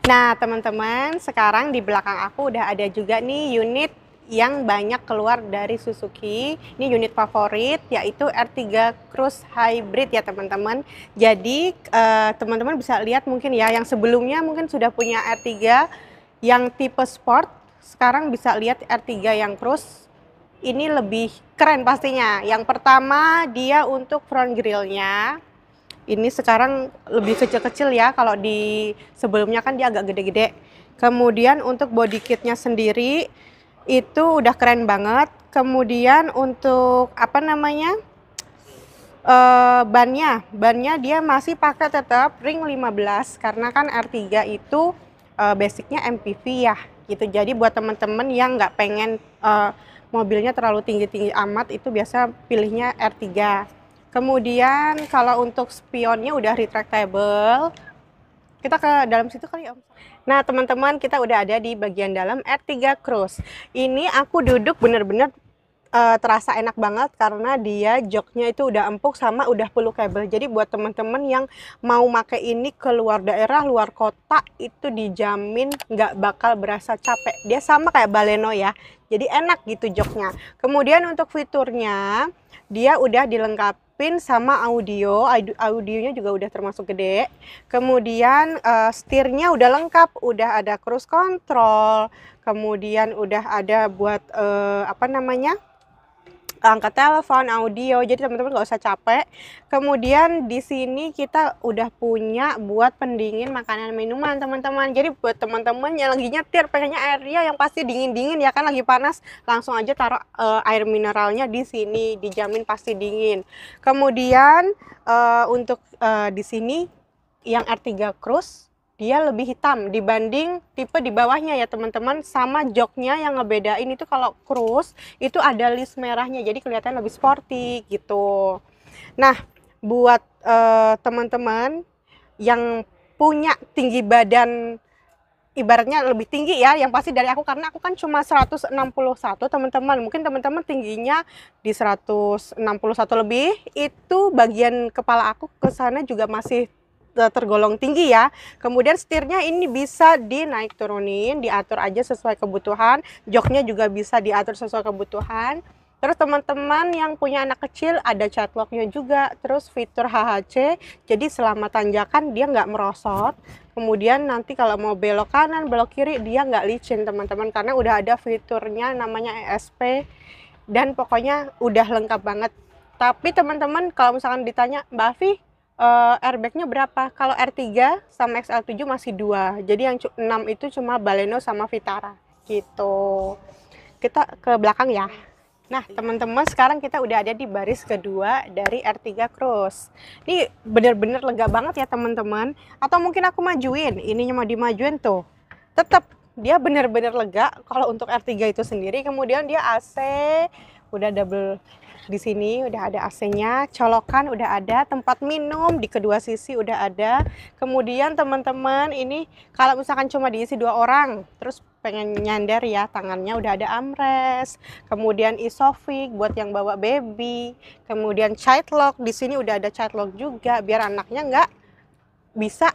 Nah, teman-teman, sekarang di belakang aku udah ada juga nih unit yang banyak keluar dari Suzuki. Ini unit favorit, yaitu R3 Cruise Hybrid ya teman-teman. Jadi, teman-teman bisa lihat mungkin ya, yang sebelumnya mungkin sudah punya R3 yang tipe sport. Sekarang bisa lihat R3 yang Cruise. Ini lebih keren pastinya. Yang pertama, dia untuk front grillnya. Ini sekarang lebih kecil-kecil ya, kalau di sebelumnya kan dia agak gede-gede. Kemudian untuk body kitnya sendiri itu udah keren banget. Kemudian untuk apa namanya, bannya dia masih pakai tetap ring 15 karena kan R3 itu basicnya MPV ya gitu. Jadi buat teman-teman yang nggak pengen mobilnya terlalu tinggi-tinggi amat, itu biasa pilihnya R3. Kemudian kalau untuk spionnya udah retractable. Kita ke dalam situ kali Om. Nah teman-teman, kita udah ada di bagian dalam R3 Cruise. Ini aku duduk bener-bener terasa enak banget karena dia joknya itu udah empuk sama udah pelukable. Jadi buat teman-teman yang mau pakai ini ke luar daerah, luar kota, itu dijamin nggak bakal berasa capek. Dia sama kayak Baleno ya, jadi enak gitu joknya. Kemudian untuk fiturnya, dia udah dilengkapin sama audionya juga udah termasuk gede. Kemudian setirnya udah lengkap, udah ada cruise control, kemudian udah ada buat apa namanya, angkat telepon, audio, jadi teman-teman nggak usah capek. Kemudian di sini kita udah punya buat pendingin makanan minuman teman-teman. Jadi buat teman-teman yang lagi nyetir pengennya airnya yang pasti dingin-dingin ya kan, lagi panas, langsung aja taruh air mineralnya di sini, dijamin pasti dingin. Kemudian untuk di sini yang R3 Cruise dia lebih hitam dibanding tipe di bawahnya ya teman-teman. Sama joknya yang ngebedain itu, kalau Cruise itu ada list merahnya, jadi kelihatan lebih sporty gitu. Nah buat teman-teman yang punya tinggi badan, ibaratnya lebih tinggi ya, yang pasti dari aku, karena aku kan cuma 161 teman-teman. Mungkin teman-teman tingginya di 161 lebih, itu bagian kepala aku ke sana juga masih tergolong tinggi ya. Kemudian setirnya ini bisa dinaik turunin, diatur aja sesuai kebutuhan. Joknya juga bisa diatur sesuai kebutuhan. Terus teman-teman yang punya anak kecil, ada catwalknya juga. Terus fitur HHC, jadi selama tanjakan dia nggak merosot. Kemudian nanti kalau mau belok kanan, belok kiri, dia nggak licin teman-teman, karena udah ada fiturnya namanya ESP. Dan pokoknya udah lengkap banget. Tapi teman-teman kalau misalkan ditanya, Mbak Afi, airbagnya berapa? Kalau R3 sama XL7 masih 2. Jadi yang 6 itu cuma Baleno sama Vitara gitu. Kita ke belakang ya. Nah teman-teman, sekarang kita udah ada di baris kedua dari R3 Cruise. Ini bener-bener lega banget ya teman-teman. Atau mungkin aku majuin, ininya mau dimajuin tuh, tetap dia bener-bener lega kalau untuk R3 itu sendiri. Kemudian dia AC udah double. Di sini udah ada AC-nya, colokan udah ada, tempat minum di kedua sisi udah ada. Kemudian teman-teman, ini kalau misalkan cuma diisi 2 orang, terus pengen nyandar ya, tangannya udah ada armrest. Kemudian isofix buat yang bawa baby. Kemudian child lock, di sini udah ada child lock juga, biar anaknya nggak bisa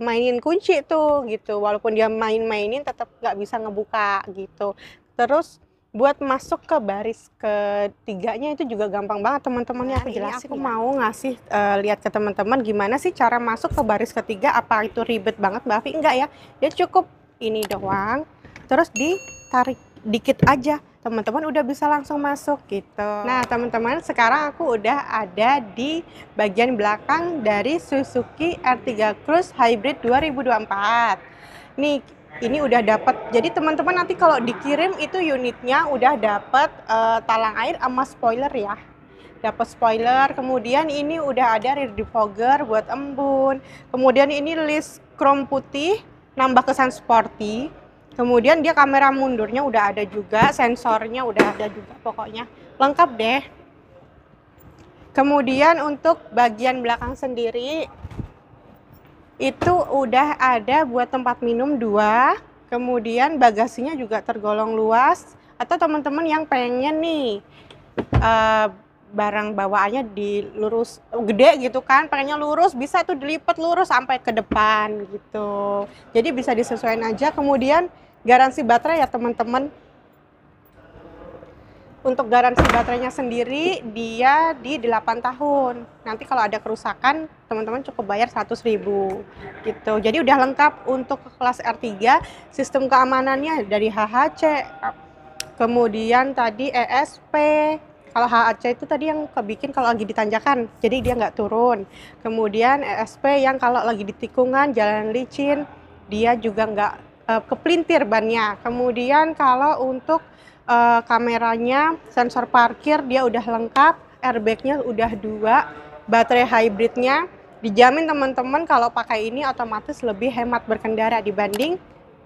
mainin kunci tuh gitu. Walaupun dia main-mainin tetap nggak bisa ngebuka gitu. Terus buat masuk ke baris ketiganya itu juga gampang banget teman-teman. Aku jelasin. Aku mau ngasih lihat ke teman-teman gimana sih cara masuk ke baris ketiga. Apa itu ribet banget Mbak Afi? Enggak ya, dia cukup ini doang, terus ditarik dikit aja, teman-teman udah bisa langsung masuk gitu. Nah teman-teman, sekarang aku udah ada di bagian belakang dari Suzuki R3 Cruise Hybrid 2024. Nih, ini udah dapat. Jadi teman-teman nanti kalau dikirim itu unitnya udah dapat talang air sama spoiler ya. Dapat spoiler, kemudian ini udah ada rear defogger buat embun. Kemudian ini list chrome putih, nambah kesan sporty. Kemudian dia kamera mundurnya udah ada juga, sensornya udah ada juga, pokoknya lengkap deh. Kemudian untuk bagian belakang sendiri itu udah ada buat tempat minum 2, kemudian bagasinya juga tergolong luas. Atau teman-teman yang pengen nih barang bawaannya dilurus gede gitu kan, pengennya lurus bisa tuh dilipat lurus sampai ke depan gitu. Jadi bisa disesuaikan aja. Kemudian garansi baterai ya teman-teman. Untuk garansi baterainya sendiri dia di 8 tahun. Nanti kalau ada kerusakan teman-teman cukup bayar 100.000 gitu. Jadi udah lengkap untuk kelas R3, sistem keamanannya dari HHC, kemudian tadi ESP. Kalau HHC itu tadi yang kebikin kalau lagi ditanjakan, jadi dia nggak turun. Kemudian ESP yang kalau lagi di tikungan, jalan licin, dia juga nggak kepelintir bannya. Kemudian kalau untuk kameranya, sensor parkir dia udah lengkap, airbagnya udah 2, baterai hybridnya dijamin teman-teman kalau pakai ini otomatis lebih hemat berkendara dibanding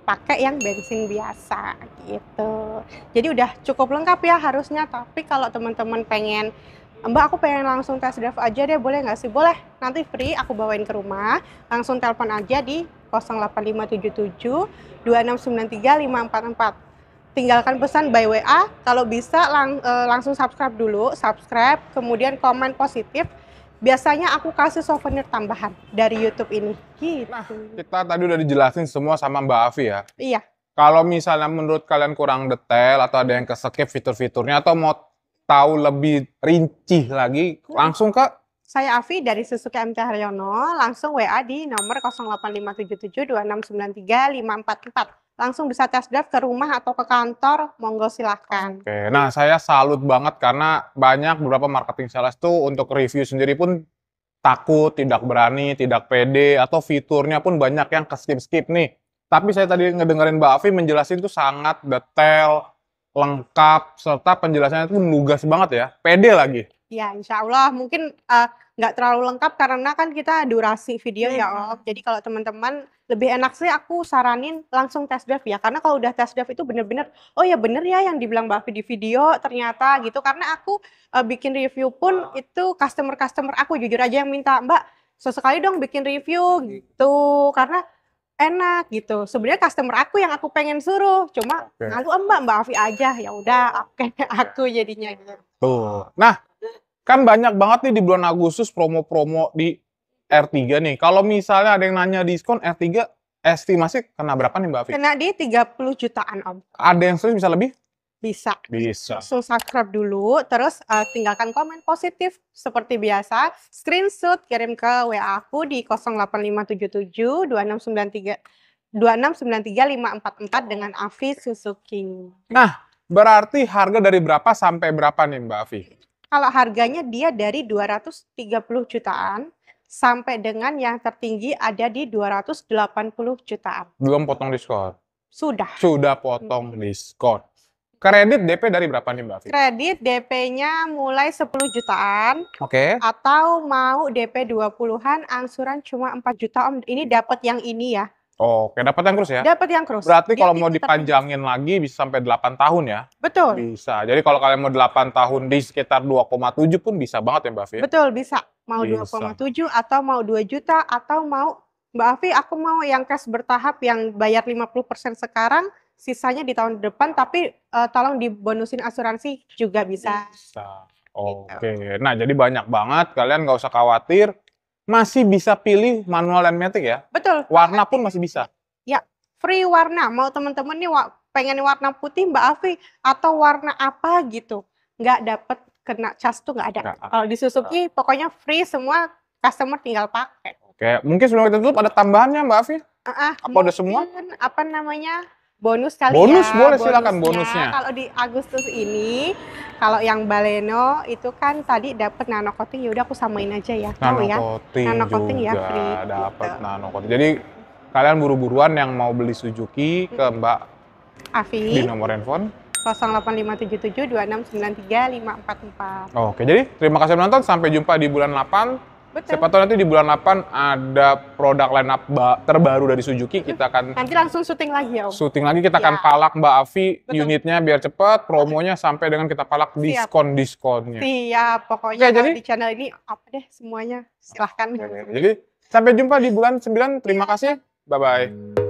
pakai yang bensin biasa gitu. Jadi udah cukup lengkap ya harusnya, tapi kalau teman-teman pengen, Mbak aku pengen langsung test drive aja deh, boleh nggak sih? Boleh, nanti free aku bawain ke rumah, langsung telepon aja di 08577 2693 544. Tinggalkan pesan by WA, kalau bisa langsung subscribe dulu, kemudian komen positif. Biasanya aku kasih souvenir tambahan dari YouTube ini. Gitu. Nah, kita tadi udah dijelasin semua sama Mbak Afi ya. Iya. Kalau misalnya menurut kalian kurang detail atau ada yang ke-skip fitur-fiturnya atau mau tahu lebih rinci lagi, langsung ke saya Afi dari Suzuki MT Haryono, langsung WA di nomor 08577 2693 544. Langsung bisa test drive ke rumah atau ke kantor, monggo silahkan. Oke, nah saya salut banget karena banyak beberapa marketing sales tuh untuk review sendiri pun takut, tidak berani, tidak pede, atau fiturnya pun banyak yang ke-skip-skip nih. Tapi saya tadi ngedengerin Mbak Afi menjelasin tuh sangat detail, lengkap, serta penjelasannya tuh lugas banget ya, pede lagi. Ya, insya Allah mungkin nggak terlalu lengkap karena kan kita durasi video ya Om. Jadi kalau teman-teman lebih enak sih aku saranin langsung test drive ya. Karena kalau udah test drive itu bener-bener, oh ya bener ya yang dibilang Mbak Afi di video ternyata gitu. Karena aku bikin review pun itu customer-customer aku jujur aja yang minta, Mbak sesekali dong bikin review gitu. Karena enak gitu. Sebenarnya customer aku yang aku pengen suruh, cuma lalu Mbak Afi aja. Ya udah, oke aku jadinya gitu. Tuh. Nah, kan banyak banget nih di bulan Agustus promo-promo di R3 nih. Kalau misalnya ada yang nanya diskon R3, estimasi kena berapa nih Mbak Afi? Kena di 30 jutaan Om. Ada yang serius bisa lebih? Bisa. Bisa. Langsung subscribe dulu, terus tinggalkan komen positif seperti biasa. Screenshot kirim ke WA aku di 08577 2693 544 dengan Afi Suzuki. Nah, berarti harga dari berapa sampai berapa nih Mbak Afi? Kalau harganya dia dari 230 jutaan sampai dengan yang tertinggi ada di 280 jutaan. Belum potong diskon? Sudah. Sudah potong diskon. Kredit DP dari berapa nih Mbak Afi? Kredit DP-nya mulai 10 jutaan. Oke. Atau mau DP 20-an, angsuran cuma 4 juta Om. Ini dapat yang ini ya. Oke, dapat yang krus ya? Dapat yang krus. Berarti kalau mau dipanjangin lagi bisa sampai 8 tahun ya? Betul. Bisa. Jadi kalau kalian mau 8 tahun di sekitar 2,7 pun bisa banget ya Mbak Afi? Betul, bisa. Mau Bisa. 2,7 atau mau 2 juta atau mau Mbak Afi aku mau yang cash bertahap yang bayar 50% sekarang, sisanya di tahun depan tapi tolong dibonusin asuransi juga bisa. Bisa. Oke. Nah, jadi banyak banget, kalian nggak usah khawatir. Masih bisa pilih manual dan matic ya? Betul. Warna pun masih bisa? Ya, free warna. Mau teman-teman nih pengen warna putih Mbak Afi atau warna apa gitu. Nggak dapet kena cas tuh nggak ada. Kalau di Suzuki pokoknya free semua, customer tinggal pakai. Oke, mungkin sebelum kita tutup ada tambahannya Mbak Afi? Apa udah semua? Apa namanya? Bonus kali bonus, ya. Boleh silakan bonusnya. Kalau di Agustus ini, kalau yang Baleno itu kan tadi dapat nano coating, ya udah aku samain aja ya. Nano coating ya free. Dapat gitu. Nano coating. Jadi kalian buru-buruan yang mau beli Suzuki ke Mbak Afi di nomor handphone 08577 2693 544. Oke, jadi terima kasih menonton. Sampai jumpa di bulan 8. Betul. Siapa tahu nanti di bulan 8 ada produk line up terbaru dari Suzuki. Kita akan nanti langsung syuting lagi ya Om. Syuting lagi, kita akan palak Mbak Afi. Betul. Unitnya biar cepat, promonya sampai dengan kita palak diskon-diskonnya. Siap, pokoknya jadi di channel ini apa deh semuanya. Silahkan. Jadi sampai jumpa di bulan 9. Terima kasih. Bye-bye.